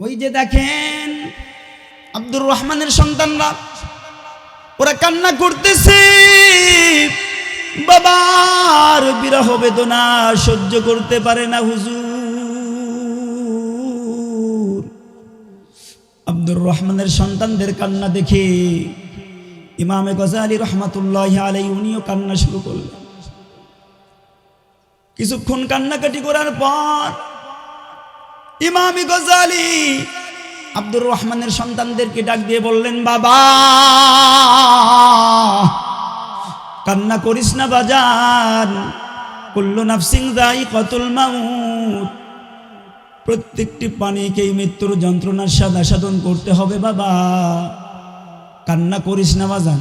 ওই যে দেখেন আব্দুর রহমানের সন্তানরা ওরা কান্না করতেছে, বাবার বিরহ বেদনা সহ্য করতে পারে না হুজুর। আব্দুর রহমানের সন্তানদের কান্না দেখে ইমামে গজালি রহমাতুল্লাহি আলাইহি উনিও কান্না শুরু করলেন। কিছুক্ষণ কান্নাকাটি করার পর ইমামে গজালি আব্দুর রহমানের সন্তানদেরকে ডাক দিয়ে বললেন, বাবা কান্না করিস না বাজান, কুল্লু নাফসিন যায়িকাতুল মাউত, প্রত্যেকটি প্রাণীকেই মৃত্যুর যন্ত্রণার স্বাদ আস্বাদন করতে হবে বাবা, কান্না করিস না বাজান।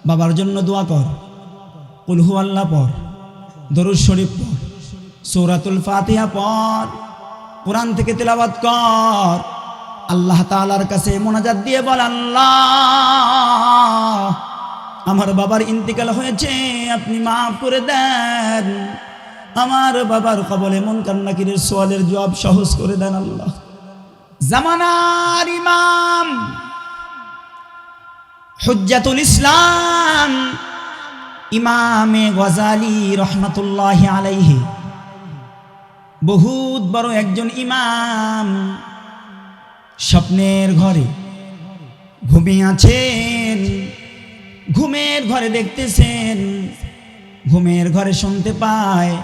বাবার জন্য দোয়া কর, কুল হুয়াল্লাহ পড়, দরুদ শরীফ পড়, সূরাতুল ফাতিহা পড়, কোরআন থেকে তেলাওয়াত কর, আল্লাহ তাআলার কাছে মোনাজাত দিয়ে বল, আল্লাহ আমার বাবার ইন্তিকাল হয়েছে, আপনি মাফ করে দেন, আমার বাবার কবলে মুনকার নাকিরের সওয়ালের জবাব সহজ করে দেন আল্লাহ। জামানার ইমাম হুজ্জাতুল ইসলাম ইমামে গজালি রহমাতুল্লাহি আলাইহি বহুত বড় একজন ইমাম, স্বপ্নের ঘরে ঘুমিয়ে আছেন, ঘুমের ঘরে দেখতেছেন, ঘুমের ঘরে শুনতে পায়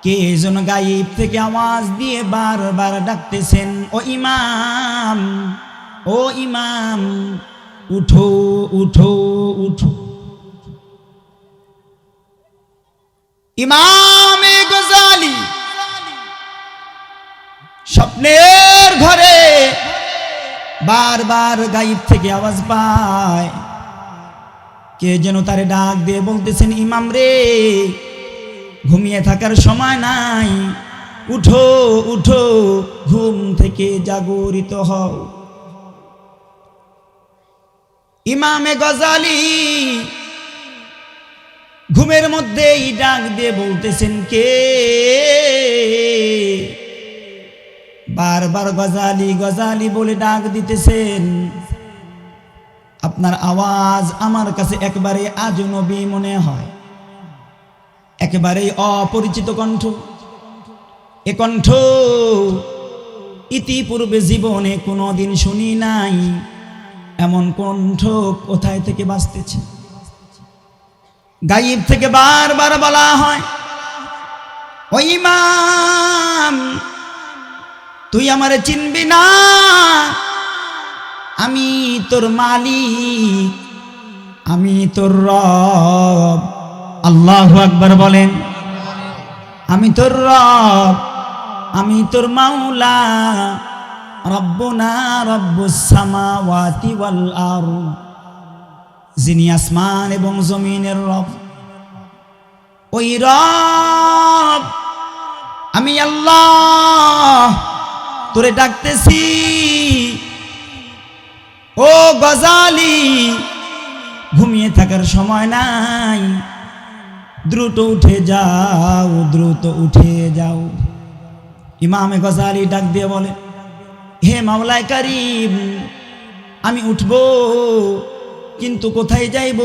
কে যেন গায়েব থেকে আওয়াজ দিয়ে বারবার ডাকতেছেন, ও ইমাম, ও ইমাম, উঠো উঠো উঠো। ইমামে গজালি স্বপ্নের ঘরে বারবার গায়েব থেকে আওয়াজ পায়, কে যেন তারে ডাক দিয়ে বলতেছেন, ইমাম রে ঘুমিয়ে থাকার সময় নাই, উঠো উঠো, ঘুম থেকে জাগরিত হও। ইমামে গজালি ঘুমের মধ্যেই ডাক দিয়ে বলতেছেন, কে? বারবার গজালি গজালি বলে ডাক দিতেছেন, আপনার আওয়াজ আমার কাছে একবারে আজনবী মনে হয়, একেবারেই অপরিচিত কণ্ঠ। এ কণ্ঠ ইতিপূর্বে জীবনে কোনোদিন শুনি নাই, এমন কণ্ঠ কোথায় থেকে বাজতেছে? গায়েব থেকে বারবার বলা হয়, ও ইমাম তুই আমারে চিনবি না, আমি তোর মালিক, আমি তোর রব। আল্লাহু আকবার বলেন। আমি তোর রব, আমি তোর মাওলা, রব্বুনা রব্বুস সামাওয়াতি ওয়াল আরদ, যিনি আসমান এবং জমিনের রব। ওই রব আমি আল্লাহ তোরে ডাকতেছি, ও গজালি ঘুমিয়ে থাকার সময় নাই, দ্রুত উঠে যাও, দ্রুত উঠে যাও। ইমামে গজালি ডাক দিয়ে বলে, হে মাওলায়ে কারীম, আমি উঠব, কিন্তু কোথায় যাইব,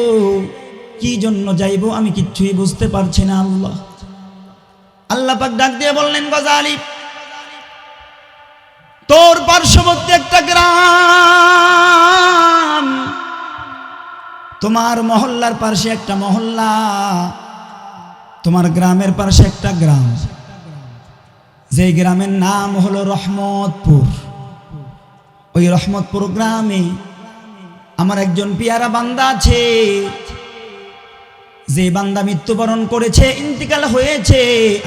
কি জন্য যাইব, আমি কিচ্ছুই বুঝতে পারছি না আল্লাহ। আল্লাহ পাক ডাক দিয়ে বললেন, গজালি তোর পার্শ্ববর্তী একটা গ্রাম, তোমার মহল্লার পাশে একটা মহল্লা, তোমার গ্রামের পাশে একটা গ্রাম, যে গ্রামের নাম হলো রহমতপুর। ওই রহমতপুর গ্রামে আমার একজন পিয়ারা বান্দা আছে, যে বান্দা মৃত্যুবরণ করেছে, ইন্তিকাল হয়েছে,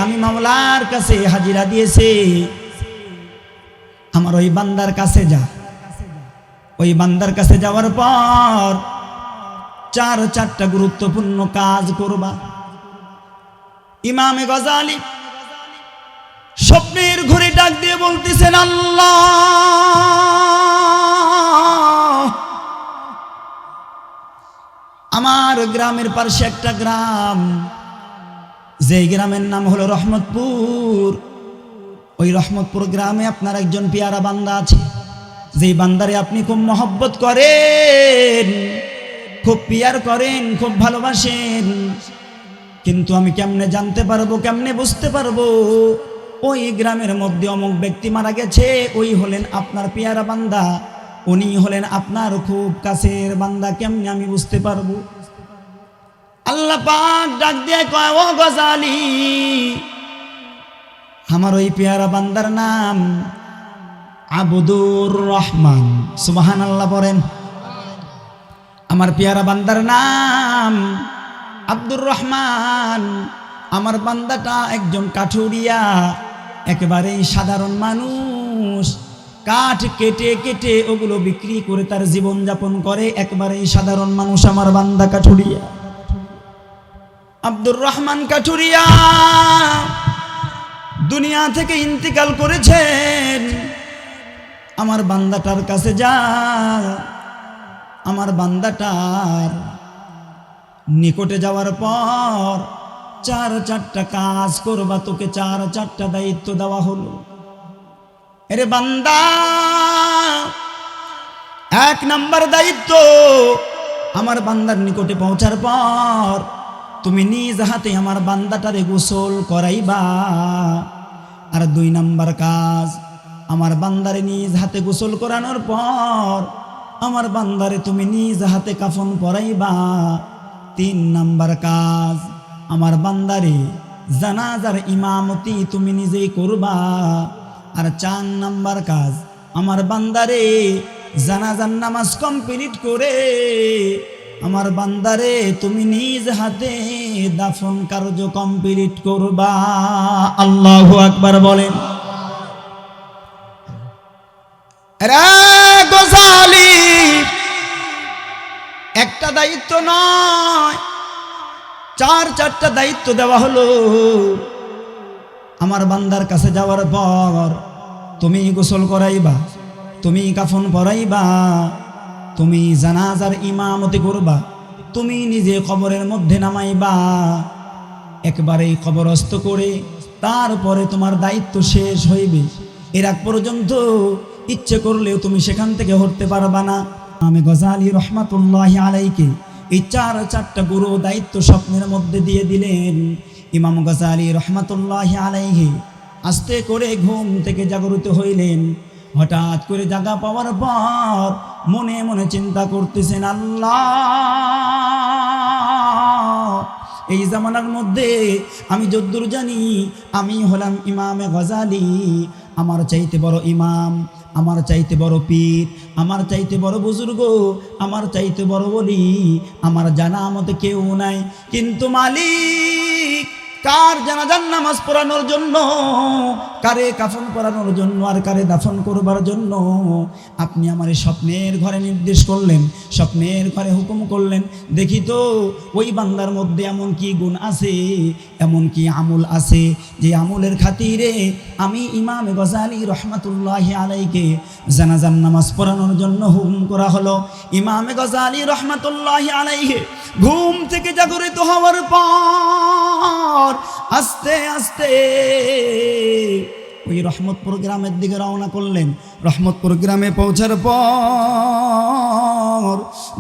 আমি মাওলার কাছে হাজিরা দিয়েছে, আমার ওই বান্দার কাছে যা। ওই বান্দার কাছে যাওয়ার পর চারটা গুরুত্বপূর্ণ কাজ করবা। ইমামে গজালি স্বপ্নের ঘরে ডাক দিয়ে বলতেছেন, আল্লাহ আমার গ্রামের পাশে একটা গ্রাম, যেই গ্রামের নাম হলো রহমতপুর, ওই রহমতপুর গ্রামে আপনার একজন পেয়ারা বান্দা আছে, যেই বান্দারে আপনি খুব মহব্বত করেন, খুব পিয়ার করেন, খুব ভালোবাসেন। কিন্তু আমি কেমনে জানতে পারবো, কেমনে বুঝতে পারবো ওই গ্রামের মধ্যে অমুক ব্যক্তি মারা গেছে? ওই হলেন আপনার পেয়ারা বান্দা, উনি হলেন আপনার খুব কাছের বান্দা। কেমনে আমি বুঝতে পারবো? আল্লাহ পাক ডাক দিয়ে কয়, ও গজালি, আমার ওই পেয়ারা বান্দার নাম আব্দুর রহমান। সুবহানাল্লাহ বলেন। আমার পেয়ারা বান্দার নাম আব্দুর রহমান। আমার বান্দাটা একজন কাঠুরিয়া, একেবারেই সাধারণ মানুষ। কাঠ কেটে কেটে ওগুলো বিক্রি করে তার জীবন যাপন করে, একেবারেই সাধারণ মানুষ আমার বান্দা কাঠুরিয়া। আব্দুর রহমান কাঠুরিয়া দুনিয়া থেকে ইন্তিকাল করেছেন। আমার বান্দাটার কাছে যা, আমার বান্দাটার নিকটে যাওয়ার পর 4-4টা কাজ করবা, তোকে 4-4টা দায়িত্ব দেওয়া হলো। এরে বান্দা, 1 নাম্বার দায়িত্ব, আমার বান্দার নিকটে পৌঁছার পর তুমি নিজ হাতে আমার বান্দাটারে গোসল করাইবা। আর 2 নাম্বার কাজ, আমার বান্দারে নিজ হাতে গোসল করানোর পর আমার বান্দারে তুমি নিজ হাতে কাফন পরাইবা। 3 নাম্বার কাজ, আমার বান্দারে জানাজার ইমামতি তুমি নিজেই করবা। আর 4 নাম্বার কাজ, আমার বান্দারে জানাজার নামাজ কমপ্লিট করে আমার বান্দারে তুমি নিজ হাতে দাফন কার্য কমপ্লিট করবা। আল্লাহু আকবার বলেন। রে গোসালি, একটা দায়িত্ব নয়, 4-4টা দায়িত্ব দেওয়া হলো। আমার বান্দার কাছে যাওয়ার পর তুমি গোসল করাইবা, তুমি কাফন পরাইবা, তুমি জানাজার ইমামতি করবা, তুমি নিজে কবরের মধ্যে নামাইবা। একবারেই কবরস্থ করে তারপরে তোমার দায়িত্ব শেষ হইবে। এর আগ পর্যন্ত ইচ্ছে করলেও তুমি সেখান থেকে হতে পারবা না। আমি গজালি রহমাতুল্লাহি আলাইহি এই 4-4টা গুরু দায়িত্ব স্বপ্নের মধ্যে দিয়ে দিলেন। ইমাম গজালি রহমাতুল্লাহি আলাইহি আস্তে করে ঘুম থেকে জাগরিত হইলেন। হঠাৎ করে জাগা পাওয়ার পর মনে মনে চিন্তা করতেছেন, আল্লাহ, এই জামানার মধ্যে আমি যদ্দূর জানি আমি হলাম ইমামে গজালি। আমার চাইতে বড় ইমাম, আমার চাইতে বড় পীর, আমার চাইতে বড় বুজুর্গ, আমার চাইতে বড় ওলি আমার জানা মতে কেউ নাই। কিন্তু মালিক, কার জানাজার নামাজ পড়ানোর জন্য, কারে কাফন পরানোর জন্য, আর কারে দাফন করবার জন্য আপনি আমার স্বপ্নের ঘরে নির্দেশ করলেন, স্বপ্নের ঘরে হুকুম করলেন। দেখি তো ওই বান্দার মধ্যে এমন কি গুণ আছে, এমন কি আমল আছে, যে আমলের খাতিরে আমি ইমাম গজালি রহমাতুল্লাহি আলাইহি জানাজার নামাজ পড়ানোর জন্য হুকুম করা হলো। ইমাম গজালি রহমাতুল্লাহি আলাইহি ঘুম থেকে জাগরিত হওয়ার পর আস্তে আস্তে ওই রহমতপুর গ্রামের দিকে রওনা করলেন। রহমতপুর গ্রামে পৌঁছার পর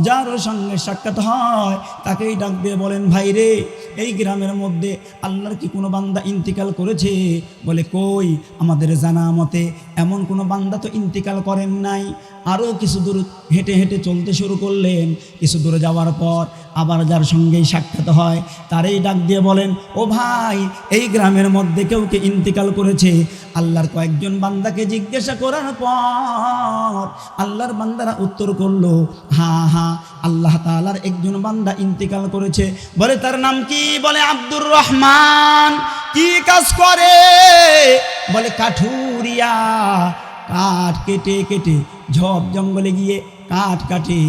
যার সঙ্গে সাক্ষাৎ হয় তাকেই ডাক দিয়ে বলেন, ভাই রে, এই গ্রামের মধ্যে আল্লাহর কি কোনো বান্দা ইন্তিকাল করেছে? বলে, কই, আমাদের জানা মতে এমন কোনো বান্দা তো ইন্তিকাল করেন নাই। আরও কিছু দূর হেঁটে হেঁটে চলতে শুরু করলেন। কিছু দূরে যাওয়ার পর আবার যার সঙ্গেই সাক্ষাৎ হয় তারই ডাক দিয়ে বলেন, ও ভাই, এই গ্রামের মধ্যে কেউ কে ইন্তিকাল করেছে? আল্লাহর কয়েকজন বান্দাকে জিজ্ঞাসা করার পর আল্লাহর বান্দারা উত্তর করলো, হ্যাঁ হ্যাঁ, আল্লাহ তাআলার একজন বান্দা ইন্তিকাল করেছে। বলে, তার নাম কি? বলে, আব্দুর রহমান। কি কাজ করে? বলে, কাঠুরিয়া। কাঠ কেটে কেটে ঝোপ জঙ্গলে গিয়ে কাঠ কাটে,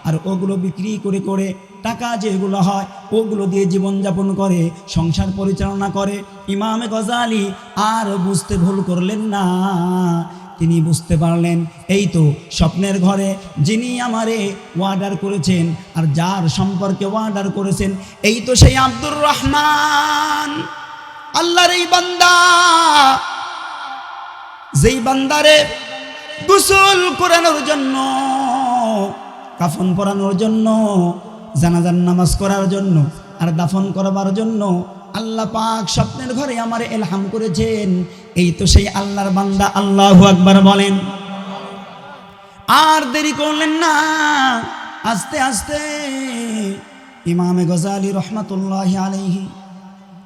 আর ওগুলো বিক্রি করে করে টাকা যেগুলো হয় ওগুলো দিয়ে জীবনযাপন করে, সংসার পরিচালনা করে। ইমামে গজালি আর বুঝতে ভুল করলেন না। তিনি বুঝতে পারলেন, এই তো স্বপ্নের ঘরে যিনি আমারে ওয়ার্ডার করেছেন আর যার সম্পর্কে ওয়ার্ডার করেছেন, এই তো সেই আব্দুর রহমান, আল্লাহর এই বান্দা। যেই বান্দারে গোসল করানোর জন্য, কাফন পরানোর জন্য, জানাজার নামাজ করার জন্য আর দাফন করবার জন্য আল্লাহ পাক স্বপ্নের ঘরে আমারে ইলহাম করেছেন, এই তো সেই আল্লাহর বান্দা। আল্লাহু আকবার বলেন। আর দেরি করলেন না, আস্তে আস্তে ইমামে গজালি রহমাতুল্লাহি আলাইহি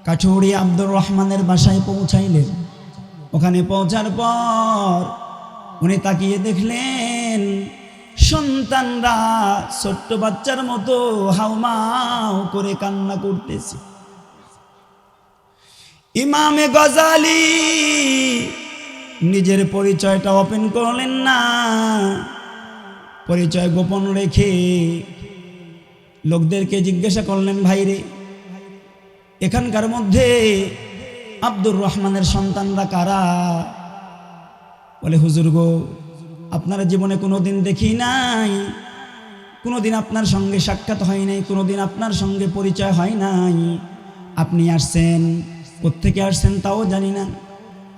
কাঠুরি আব্দুর রহমানের বাসায় পৌঁছাইলেন। ওখানে পৌঁছার পর উনি তাকিয়ে দেখলেন সন্তানরা ছোট্ট বাচ্চার মতো হাউমাউ করে কান্না করতেছে। ইমামে গজালি নিজের পরিচয়টা ওপেন করলেন না, পরিচয় গোপন রেখে লোকদেরকে জিজ্ঞাসা করলেন, ভাইরে এখানকার মধ্যে আব্দুর রহমানের সন্তানরা কারা? বলে, হুজুর গো, আপনার জীবনে কোনোদিন দেখি নাই, কোনোদিন আপনার সঙ্গে সাক্ষাৎ হয় নাই, কোনোদিন আপনার সঙ্গে পরিচয় হয় নাই। আপনি আসছেন, কোত্থেকে আসছেন তাও জানি না।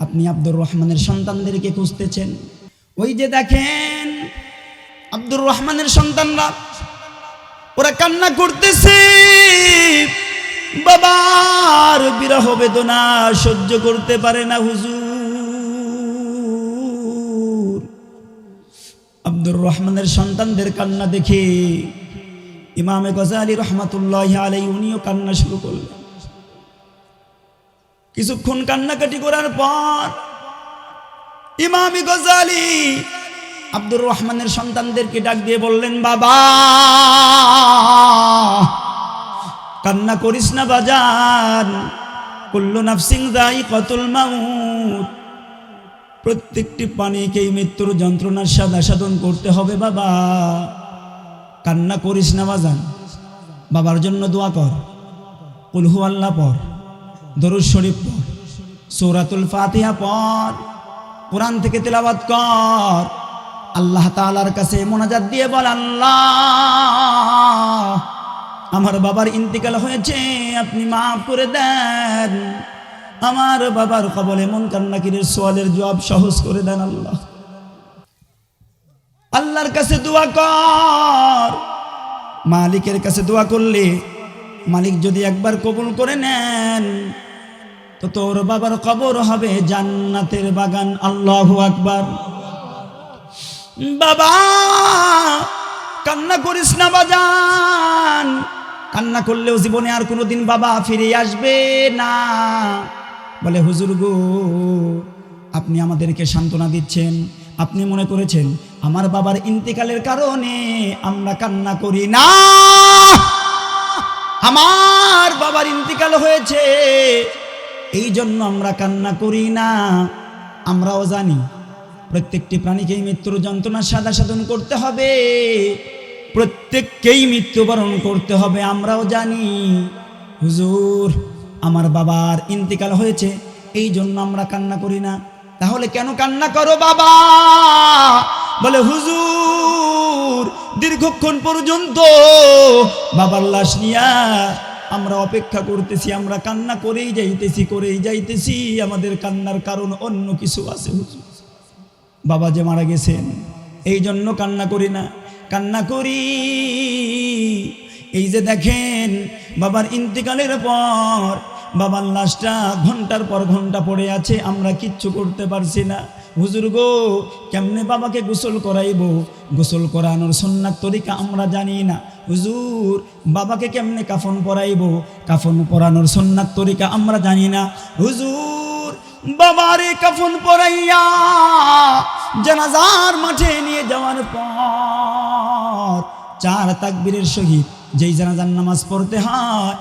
আপনি আব্দুর রহমানের সন্তানদেরকে খুঁজতেছেন। ওই যে দেখেন আব্দুর রহমানের সন্তানরা, ওরা কান্না করতেছে, বাবার বিরহ বেদনা সহ্য করতে পারে না হুজুর। আব্দুর রহমানের সন্তানদের কান্না দেখে ইমামে গজালি রহমাতুল্লাহি আলাইহি উনিও কান্না শুরু করলেন। কিছুক্ষণ কান্নাকাটি করার পর ইমামে গজালি আব্দুর রহমানের সন্তানদেরকে ডাক দিয়ে বললেন, বাবা কান্না করিস না বাজান, কুল্লু নাফসিন যায়িকাতুল মাউত, প্রত্যেকটি প্রাণীকেই মৃত্যুর যন্ত্রণার স্বাদ আস্বাদন করতে হবে বাবা, কান্না করিস না বাজান। বাবার জন্য দোয়া কর, কুল হুয়াল্লাহ পড়, দরুদ শরীফ পড়, সূরাতুল ফাতিহা পড়, কোরআন থেকে তেলাওয়াত কর, আল্লাহ তাআলার কাছে মোনাজাত দিয়ে বল, আল্লাহ আমার বাবার ইন্তিকাল হয়েছে, আপনি মাফ করে দেন, আমার বাবার কবলে মুনকার নাকিরের সওয়ালের জবাব সহজ করে দেন আল্লাহ। আল্লাহর কাছে দোয়া কর, মালিকের কাছে দোয়া করলে মালিক যদি একবার কবুল করে নেন তো তোর বাবার কবর হবে জান্নাতের বাগান। আল্লাহু আকবার। বাবা কান্না করিস না বাজান, কান্না করলেও জীবনে আর কোনোদিন বাবা ফিরে আসবে না। বলে, হুজুর গো, আপনি আমাদেরকে সান্ত্বনা দিচ্ছেন, আপনি মনে করেছেন আমার বাবার ইন্তিকালের কারণে আমরা কান্না করি না। আমার বাবার ইন্তিকাল হয়েছে এই জন্য আমরা কান্না করি না। আমরাও জানি প্রত্যেকটি প্রাণীকেই মৃত্যুর যন্ত্রণার স্বাদ আস্বাদন করতে হবে, প্রত্যেককেই মৃত্যুবরণ করতে হবে, আমরাও জানি। হুজুর আমার বাবার ইন্তিকাল হয়েছে এই জন্য আমরা কান্না করি না। তাহলে কেন কান্না করো বাবা? বলে, হুজুর দীর্ঘক্ষণ পর্যন্ত বাবার লাশ নিয়া আমরা অপেক্ষা করতেছি, আমরা কান্না করেই যাইতেছি, আমাদের কান্নার কারণ অন্য কিছু আছে হুজুর। বাবা যে মারা গেছেন এই জন্য কান্না করি না, কান্না করি এই যে দেখেন বাবার ইন্তিকালের পর বাবার লাশটা ঘন্টার পর ঘন্টা পড়ে আছে, আমরা কিচ্ছু করতে পারছি না। হুজুর গো, কেমনে বাবাকে গোসল করাইবো? গোসল করানোর সুন্নাত তরিকা আমরা জানি না। হুজুর বাবাকে কেমনে কাফন পরাইবো? কাফন পরানোর সুন্নাত তরিকা আমরা জানি না। হুজুর বাবারে কাফন পরাইয়া জানাজার মাঠে নিয়ে যাওয়ার পর 4 তাকবীরের সহিত যেই জানাজার নামাজ পড়তে হয়,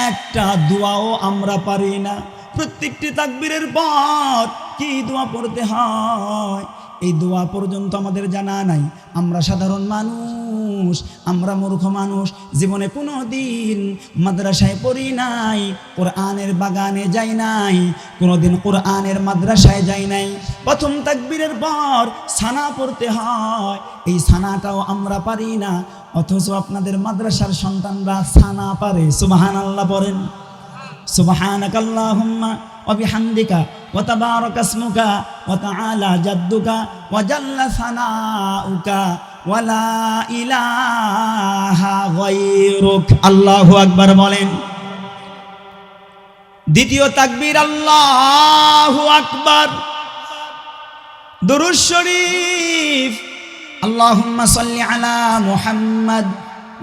একটা দোয়াও আমরা পারি না। প্রত্যেকটি তাকবীরের পর কি দোয়া পড়তে হয় এই দোয়া পর্যন্ত আমাদের জানা নাই। আমরা সাধারণ মানুষ, আমরা মূর্খ মানুষ, জীবনে কোনো দিন মাদ্রাসায় পড়ি নাই, কোরআনের বাগানে যাই নাই, কোনোদিন কোরআনের মাদ্রাসায় যাই নাই। প্রথম তাকবীরের পর সানা পড়তে হয়, এই সানাটাও আমরা পারি না, অথচ আপনাদের মাদ্রাসার সন্তানরা সানা পারে। সুবহানাল্লাহ পড়েন। সুবহানাকাল্লাহুম্মা ওয়া বিহামদিকা ওয়া তাবারাকা ইসমুকা ওয়া তাআলা জাদ্দুকা ওয়া জাল্লা সানাউকা ওয়া লা ইলাহা গায়রুক। আল্লাহু আকবার বলেন। দ্বিতীয় তাকবীর আল্লাহু আকবার। দুরূদ শরীফ। আল্লাহুম্মা সাল্লি আলা মুহাম্মাদ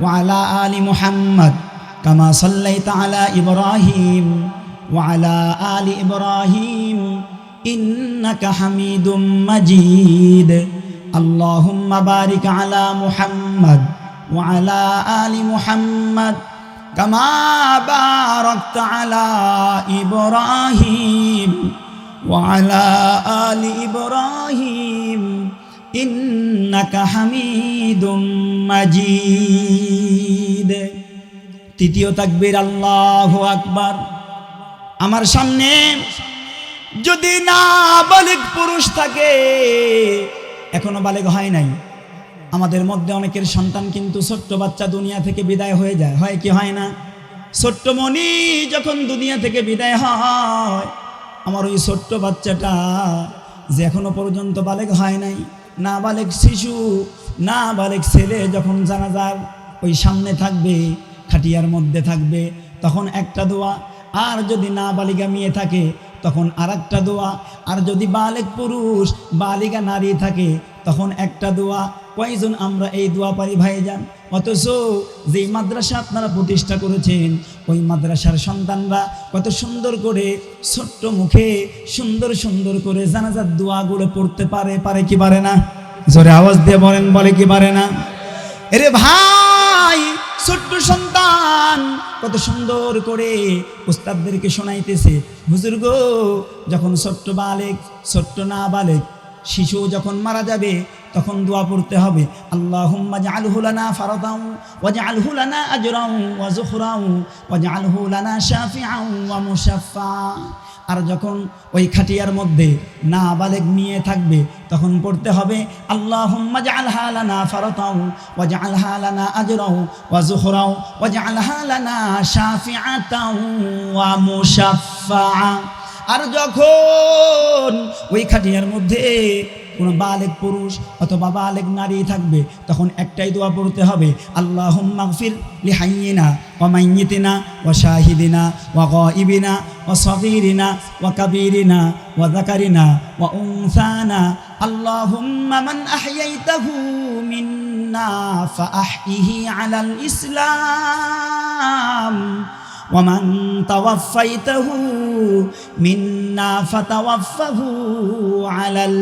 ওয়া আলা আলি মুহাম্মাদ কামা সাল্লাইতা আলা ইব্রাহিম ওয়া আলা আলি ইব্রাহিম ইন্নাকা হামিদুম মাজিদ। আল্লাহুম্মা বারিক আলা মুহাম্মাদ ওয়া আলা আলি মুহাম্মাদ কামা বারাকতা আলা ইব্রাহিম ওয়া আলা আলি ইব্রাহিম ইন্নাকা হামিদুম মাজিদ। তৃতীয় তাকবীর আল্লাহু আকবার। আমার সামনে যদি নাবালিগ পুরুষ থাকে, এখনো বালেগ হয় নাই, আমাদের মধ্যে অনেকের সন্তান কিন্তু ছোট্ট বাচ্চা দুনিয়া থেকে বিদায় হয়ে যায়, হয় কি হয় না? ছোট্ট মনি যখন দুনিয়া থেকে বিদায় হয়, আমার ওই ছোট্ট বাচ্চাটা যে এখনো পর্যন্ত বালেগ হয় নাই, না বালেগ শিশু, না বালেগ ছেলে যখন জানাজার ওই সামনে থাকবে, খাটিয়ার মধ্যে থাকবে, তখন একটা দোয়া। আর যদি না বালিগা মেয়ে থাকে তখন আর একটা দোয়া। আর যদি বালেগ পুরুষ বালিগা নারী থাকে তখন একটা দোয়া। কয়জন আমরা এই দোয়া পারি ভাইজান? অথচ যেই মাদ্রাসা আপনারা প্রতিষ্ঠা করেছেন, ওই মাদ্রাসার সন্তানরা কত সুন্দর করে ছোট্ট মুখে সুন্দর সুন্দর করে জানাজার দোয়াগুলো পড়তে পারে, পারে কি পারে না? জোরে আওয়াজ দিয়ে বলেন, বলে কি পারে না? এরে ভাই, ছোট্ট সন্তান কত সুন্দর করে উস্তাদদেরকে শোনাইতেছে, হুজুর গো, যখন ছোট্ট বালেগ, ছোট্ট না বালেগ শিশু যখন মারা যাবে তখন দোয়া পড়তে হবে, আল্লাহুম্মা জাআলহু লানা ফারদান ওয়া জাআলহু লানা আজরান ওয়া যুখরান ওয়া জাআলহু লানা শাফিআন ওয়া মুশাফফা। আর যখন ওই খাটিয়ার মধ্যে না বালেগ নিয়ে থাকবে তখন পড়তে হবে, আল্লাহুম্মা জাআলহা লানা ফারদান ওয়া জাআলহা লানা আজরান ওয়া যুখরান ওয়া জাআলহা লানা শাফিআতান ওয়া মুশাফফা। আর যখন ওই খাটিয়ার মধ্যে কোনো বালেগ পুরুষ অথবা বালেগ নারী থাকবে তখন একটাই দোয়া পড়তে হবে, আল্লাহুম্মা গফির লিহাইয়িনা ওয়া মাইয়িতিনা ওয়া শাহিদিনা ওয়া গায়িবিনা ওয়া সগীরিনা ওয়া কাবীরিনা ওয়া যাকারিনা ওয়া উনসানা। আল্লাহুম্মা মান আহইয়াইতাহু মিন্না ফাআহইহি আলাল ইসলাম ওয়া মান তাওয়াফাইতাহু মিন্না ফাতাওয়াফাহু আলাল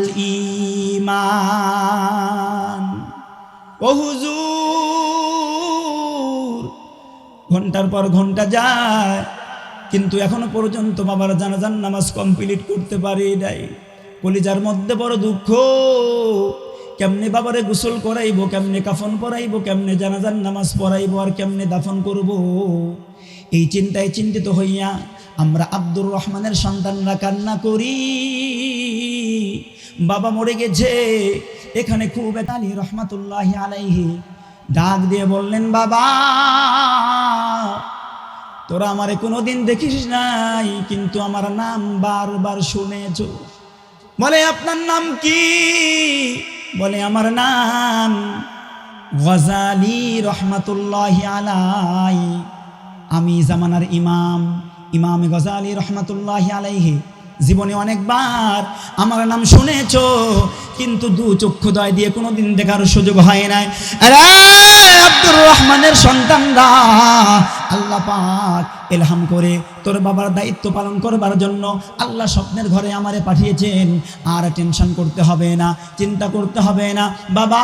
ঈমান। ও হুজুর, ঘন্টার পর ঘন্টা যায় কিন্তু এখনো পর্যন্ত বাবার জানাজার নামাজ কমপ্লিট করতে পারি নাই। কলিজার মধ্যে বড় দুঃখ, কেমনে বাবারে গোসল করাইবো, কেমনে কাফন পরাইবো, কেমনে জানাজার নামাজ পড়াইবো, আর কেমনে দাফন করব। এই চিন্তায় চিন্তিত হইয়া আমরা আব্দুর রহমানের সন্তানরা কান্না করি, বাবা মরে গেছে। এখানে খুব আলী রহমাতুল্লাহি আলাইহি ডাক দিয়ে বললেন, বাবা তোরা আমারে কোনোদিন দেখিস নাই, কিন্তু আমার নাম বারবার শুনেছ। বলে আপনার নাম কি? বলে আমার নাম গজালি রহমাতুল্লাহি আলাইহি। আমি জামানার ইমাম গজালি রহমাতুল্লাহি আলাইহি জীবনে অনেকবার আমার নাম শুনেছ, কিন্তু দু চক্ষু দয় দিয়ে কোনোদিন দেখার সুযোগ হয় নাই। আরে আব্দুর রহমানের সন্তানরা, আল্লাহ পাক ইলহাম করে তোর বাবার দায়িত্ব পালন করবার জন্য আল্লাহ স্বপ্নের ঘরে আমারে পাঠিয়েছেন। আর টেনশন করতে হবে না, চিন্তা করতে হবে না। বাবা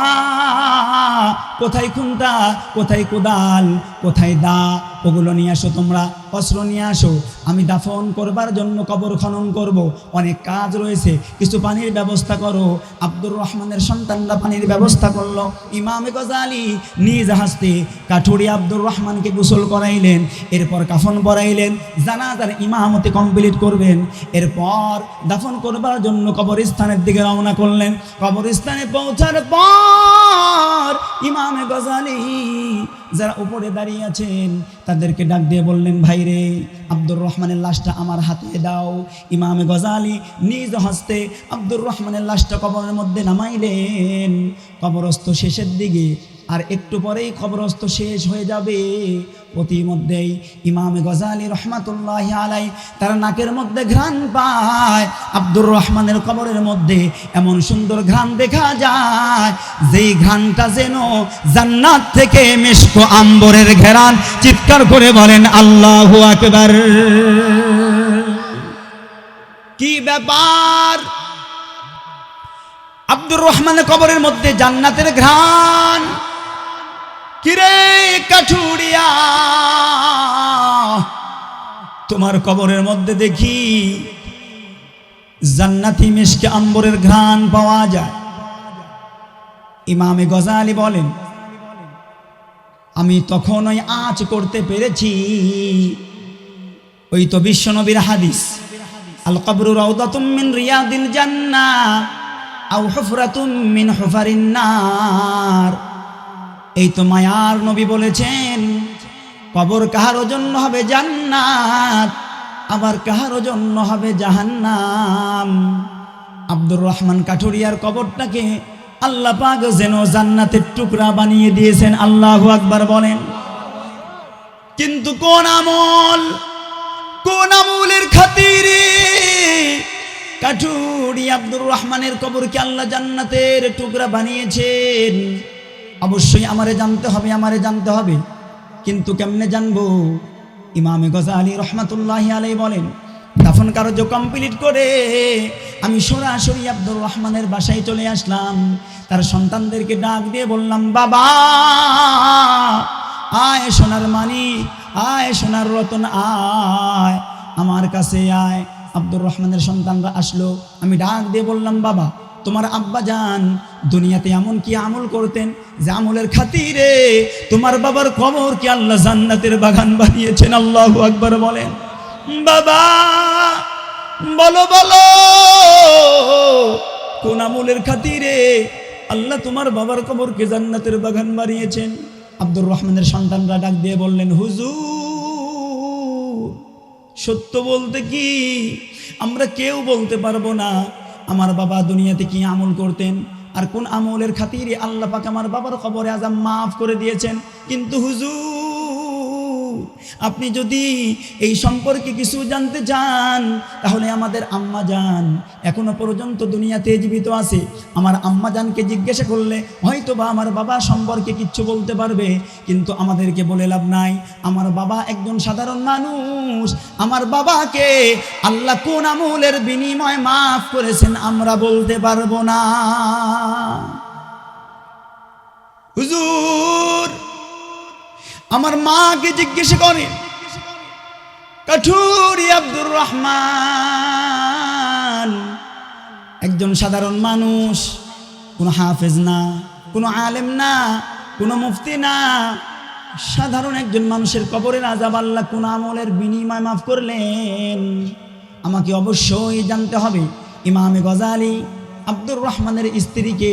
কোথায় খুন্তা, কোথায় কোদাল, কোথায় দা, ওগুলো নিয়ে আসো, তোমরা অস্ত্র নিয়ে আসো, আমি দাফন করবার জন্য কবর খনন করব, অনেক কাজ রয়েছে, কিছু পানির ব্যবস্থা করো। আব্দুর রহমানের সন্তানরা পানির ব্যবস্থা করলো। ইমামে গজালি নিজ হাসতে কাঠুরি আব্দুর রহমানকে গোসল করাইলেন, এরপর কাফন পরাইলেন, জানাজার ইমামতি কমপ্লিট করবেন, এরপর দাফন করবার জন্য কবরস্থানের দিকে রওনা করলেন। কবরস্থানে পৌঁছার পর ইমামে গজালি যারা উপরে দাঁড়িয়ে আছেন তাদেরকে ডাক দিয়ে বললেন, ভাই রে, আব্দুর রহমানের লাশটা আমার হাতে দাও। ইমামে গজালি নিজ হস্তে আব্দুর রহমানের লাশটা কবরের মধ্যে নামাইলেন। কবরস্থ শেষের দিকে, আর একটু পরেই কবরস্থ শেষ হয়ে যাবে। প্রতিমধ্যেই ইমামে গজালি রহমাতুল্লাহি আলাই তার নাকের মধ্যে ঘ্রাণ পায়। আব্দুর রহমানের কবরের মধ্যে এমন সুন্দর ঘ্রাণ দেখা যায়, যেই ঘ্রাণটা যেন জান্নাত থেকে মিশক আম্বরের ঘ্রাণ। চিৎকার করে বলেন আল্লাহু আকবার। কি ব্যাপার? আব্দুর রহমানের কবরের মধ্যে জান্নাতের ঘ্রাণ। কিরে কাঠুরিয়া, তোমার কবরের মধ্যে দেখি জান্নাতি মিশকে আম্বরের ঘ্রাণ পাওয়া যায়। ইমামে গজালি বলেন, আমি তখন ওই আঁচ করতে পেরেছি, ওই তো বিশ্বনবীর হাদিস, আল কবরু রাউদাতুম মিন রিয়াদিল জান্নাহ আও হুফরাতুম মিন হুফারিন নার। এই তো মায়ার নবী বলেছেন, কবর কাহারো জন্য হবে জান্নাত, আবার কাহারো জন্য হবে জাহান্নাম। আব্দুর রহমান কাঠুরিয়ার কবরটাকে আল্লাহ পাক যেন জান্নাতের টুকরা বানিয়ে দিয়েছেন। আল্লাহু আকবার বলেন। কিন্তু কোন আমলের খাতিরে কাঠুরিয়া আব্দুর রহমানের কবরকে আল্লাহ জান্নাতের টুকরা বানিয়েছেন? অবশ্যই আমারে জানতে হবে। কিন্তু কেমনে জানবো? ইমামে গজালি রহমাতুল্লাহি আলাইহি বলেন, দাফন কার্য কমপ্লিট করে আমি সরাসরি আব্দুর রহমানের বাসায় চলে আসলাম। তার সন্তানদেরকে ডাক দিয়ে বললাম, বাবা আয় সোনার মানিক, আয় সোনার রতন, আয় আমার কাছে আয়। আব্দুর রহমানের সন্তানরা আসলো। আমি ডাক দিয়ে বললাম, বাবা তোমার আব্বা জান দুনিয়াতে এমন কি আমল করতেন যে আমলের খাতিরে তোমার বাবার কবর কি আল্লাহ জান্নাতের বাগান বানিয়েছেন? আল্লাহু আকবার বলেন। বাবা বলো কোন আমলের খাতিরে আল্লাহ তোমার বাবার কবরকে জান্নাতের বাগান বানিয়েছেন? আব্দুর রহমানের সন্তানরা ডাক দিয়ে বললেন, হুজুর সত্য বলতে কি আমরা কেউ বলতে পারবো না আমার বাবা দুনিয়াতে কি আমল করতেন আর কোন আমলের খাতিরে আল্লাহ পাক আমার বাবার কবরে আযাব মাফ করে দিয়েছেন। কিন্তু হুজুর আপনি যদি এই সম্পর্কে কিছু জানতে চান তাহলে আমাদের আম্মা জান এখনো পর্যন্ত দুনিয়াতে জীবিত আছে। আমার আম্মা জানকে জিজ্ঞাসা করলে হয়তো বা আমার বাবা সম্পর্কে কিচ্ছু বলতে পারবে, কিন্তু আমাদেরকে বলে লাভ নাই। আমার বাবা একজন সাধারণ মানুষ, আমার বাবাকে আল্লাহ কোন আমলের বিনিময়ে মাফ করেছেন আমরা বলতে পারবো না। হুজুর আমার মাকে জিজ্ঞাসা করে, কাঠুরিয়া আব্দুর রহমান একজন সাধারণ মানুষ, কোনো হাফেজ না, কোনো আলেম না, কোনো মুফতি না, সাধারণ একজন মানুষের কবরের আযাব আল্লাহ কোন আমলের বিনিময় মাফ করলেন? আমাকে অবশ্যই জানতে হবে। ইমামে গজালি আব্দুর রহমানের স্ত্রীকে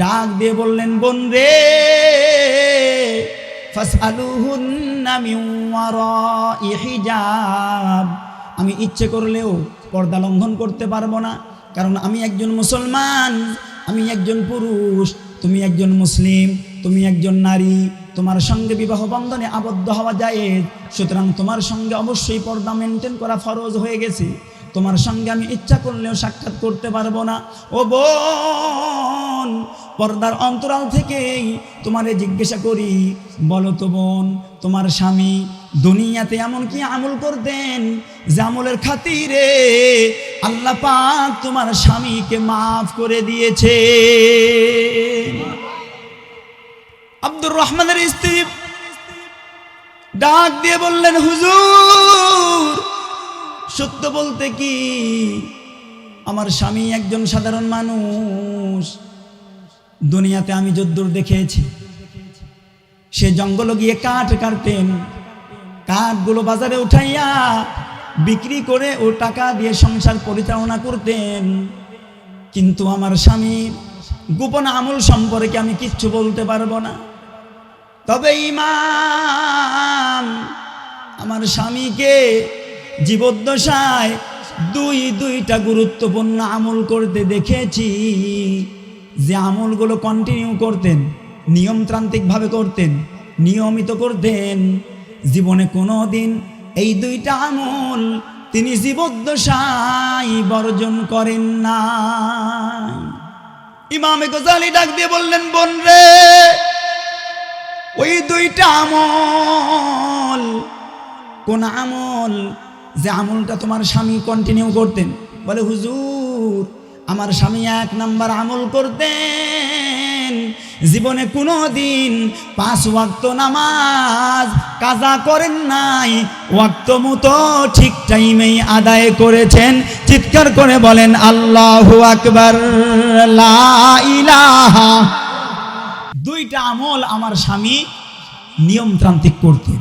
ডাক দিয়ে বললেন, বোন রে, ফাসআলুহুন্না মিন ওয়ারাই হিজাব। আমি ইচ্ছে করলেও পর্দা লঙ্ঘন করতে পারবো না, কারণ আমি একজন মুসলমান, আমি একজন পুরুষ, তুমি একজন মুসলিম, তুমি একজন নারী, তোমার সঙ্গে বিবাহ বন্ধনে আবদ্ধ হওয়া জায়েজ। সুতরাং তোমার সঙ্গে অবশ্যই পর্দা মেনটেন করা ফরজ হয়ে গেছে। তোমার সঙ্গে আমি ইচ্ছা করলেও সাক্ষাৎ করতে পারবো না। ও বোন, পর্দার অন্তরাল থেকেই তোমারে জিজ্ঞাসা করি, বলো তো বোন, তোমার স্বামী দুনিয়াতে এমন কি আমল করতেন যে আমলের খাতিরে আল্লাহ পাক তোমার স্বামীকে মাফ করে দিয়েছে? আব্দুর রহমানের স্ত্রী ডাক দিয়ে বললেন, হুজুর সত্য বলতে কি আমার স্বামী একজন সাধারণ মানুষ। দুনিয়াতে আমি যদ্দূর দেখেছি সে জঙ্গলে গিয়ে কাঠ কাটতেন, কাঠগুলো বাজারে উঠাইয়া বিক্রি করে ও টাকা দিয়ে সংসার পরিচালনা করতেন। কিন্তু আমার স্বামী গোপন আমল সম্পর্কে আমি কিচ্ছু বলতে পারবো না। তবে ইমাম, আমার স্বামীকে জীবদ্দশায় দুইটা গুরুত্বপূর্ণ আমল করতে দেখেছি, যে আমলগুলো কন্টিনিউ করতেন, নিয়মতান্ত্রিকভাবে করতেন, নিয়মিত করতেন। জীবনে কোনো দিন এই দুইটা আমল তিনি জীবদ্দশায় বর্জন করেন না। ইমামে গজালি ডাক দিয়ে বললেন, বোন রে, ওই দুইটা আমল কোন আমল? যে আমলটা তোমার স্বামী কন্টিনিউ করতেন। বলে, হুজুর, আমার স্বামী 1 নাম্বার আমল করতেন, জীবনে কোনো দিন 5 ওয়াক্ত নামাজ কাজা করেন নাই, ওয়াক্ত মতো ঠিক টাইমেই আদায় করেছেন। চিৎকার করে বলেন আল্লাহু আকবার, লা ইলাহা। দুইটা আমল আমার স্বামী নিয়মতান্ত্রিক করতেন।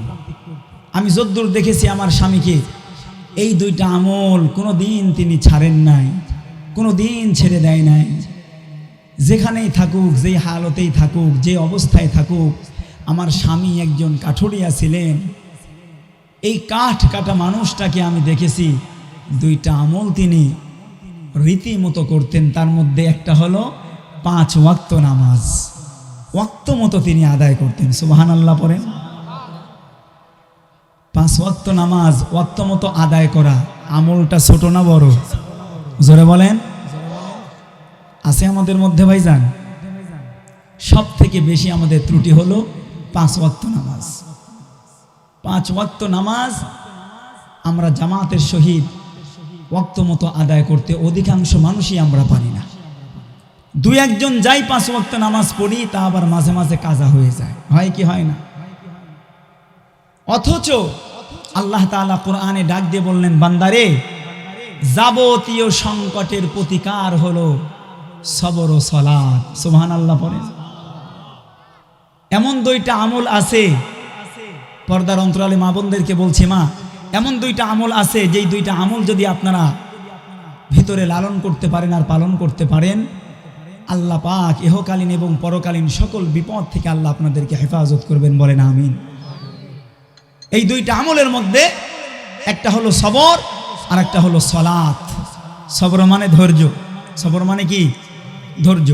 আমি যদ্দূর দেখেছি আমার স্বামীকে, এই দুইটা আমল কোনো দিন তিনি ছাড়েন নাই, কোনো দিন ছেড়ে দেয় নাই। যেখানেই থাকুক, যেই হালতেই থাকুক, যে অবস্থায় থাকুক, আমার স্বামী একজন কাঠুরিয়া ছিলেন। এই কাঠ কাটা মানুষটাকে আমি দেখেছি, দুইটা আমল তিনি রীতিমতো করতেন। তার মধ্যে একটা হলো 5 ওয়াক্ত নামাজ ওয়াক্ত মতো তিনি আদায় করতেন। সুবহানাল্লাহ পড়েন। 5 ওয়াক্ত নামাজ ওয়াক্ত মতো আদায় করা আমলটা ছোট না বড়? জোরে বলেন। আছে আমাদের মধ্যে ভাইজান? সব থেকে বেশি আমাদের ত্রুটি হলো 5 ওয়াক্ত নামাজ। 5 ওয়াক্ত নামাজ আমরা জামাতের সহিত ওয়াক্ত মতো আদায় করতে অধিকাংশ মানুষই আমরা পারি না। 2-1 জন যাই 5 ওয়াক্ত নামাজ পড়ি, তা আবার মাঝে মাঝে কাজা হয়ে যায়। হয় কি হয় না? অথচ আল্লাহ তাআলা কোরআনে ডাক দিয়ে বললেন, বান্দারে, যাবতীয় সংকটের প্রতিকার হলো সবর ও সালাত। সুবহানাল্লাহ পড়েন। এমন 2টা আমল আছে, পর্দার অন্তরালে মা বোনদেরকে বলছি, মা, এমন 2টা আমল আছে, যেই 2টা আমল যদি আপনারা ভিতরে লালন করতে পারেন আর পালন করতে পারেন, আল্লাহ পাক ইহকালীন এবং পরকালীন সকল বিপদ থেকে আল্লাহ আপনাদেরকে হেফাজত করবেন। বলেন আমিন। এই 2টা আমলের মধ্যে একটা হলো সবর আর একটা হলো সালাত। সবর মানে ধৈর্য। সবর মানে কি? ধৈর্য।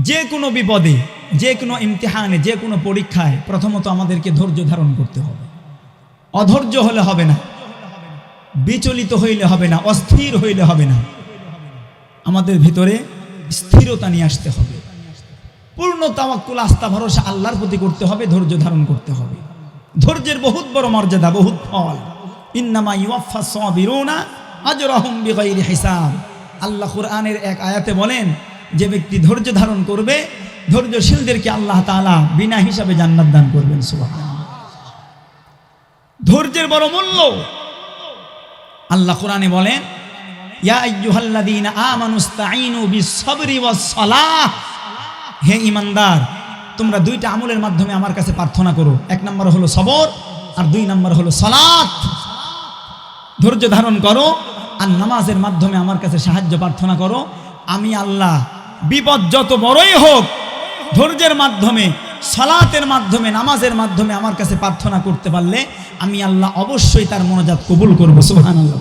যে কোনো বিপদে, যে কোনো ইমতিহানে, যে কোনো পরীক্ষায় প্রথমত আমাদেরকে ধৈর্য ধারণ করতে হবে। অধৈর্য হলে হবে না, বিচলিত হইলে হবে না, অস্থির হইলে হবে না। আমাদের ভিতরে স্থিরতা নিয়ে আসতে হবে। পূর্ণ তাওয়াক্কুল, আস্থা ভরসা আল্লাহর প্রতি করতে হবে, ধৈর্য ধারণ করতে হবে। ধৈর্যের বহুত বড় মর্যাদা, বহুত ফল। ইন্নামা ইউওয়াফাস সাবিরুনা আজরাহুম বিগাইরি হিসাব। আল্লাহ কোরআনের এক আয়াতে বলেন, যে ব্যক্তি ধৈর্য ধারণ করবে, ধৈর্যশীলদেরকে আল্লাহ তাআলা বিনা হিসাবে জান্নাত দান করবেন। সুবহানাল্লাহ। ধৈর্যের বড় মূল্য। আল্লাহ কোরআনে বলেন, ইয়া আইয়ুহাল্লাযীনা আমানুস্তাঈনু বিস-সাবরি ওয়াস-সালাহ। হে ঈমানদার, তোমরা 2টা আমলের মাধ্যমে আমার কাছে প্রার্থনা করো। 1 নাম্বার হলো সবর আর 2 নাম্বার হলো সালাত। ধৈর্য ধারণ করো আর নামাজের মাধ্যমে আমার কাছে সাহায্য প্রার্থনা করো। আমি আল্লাহ বিপদ যত বড়ই হোক, ধৈর্যের মাধ্যমে, সালাতের মাধ্যমে, নামাজের মাধ্যমে আমার কাছে প্রার্থনা করতে পারলে আমি আল্লাহ অবশ্যই তার মোনাজাত কবুল করব। সুবহানাল্লাহ।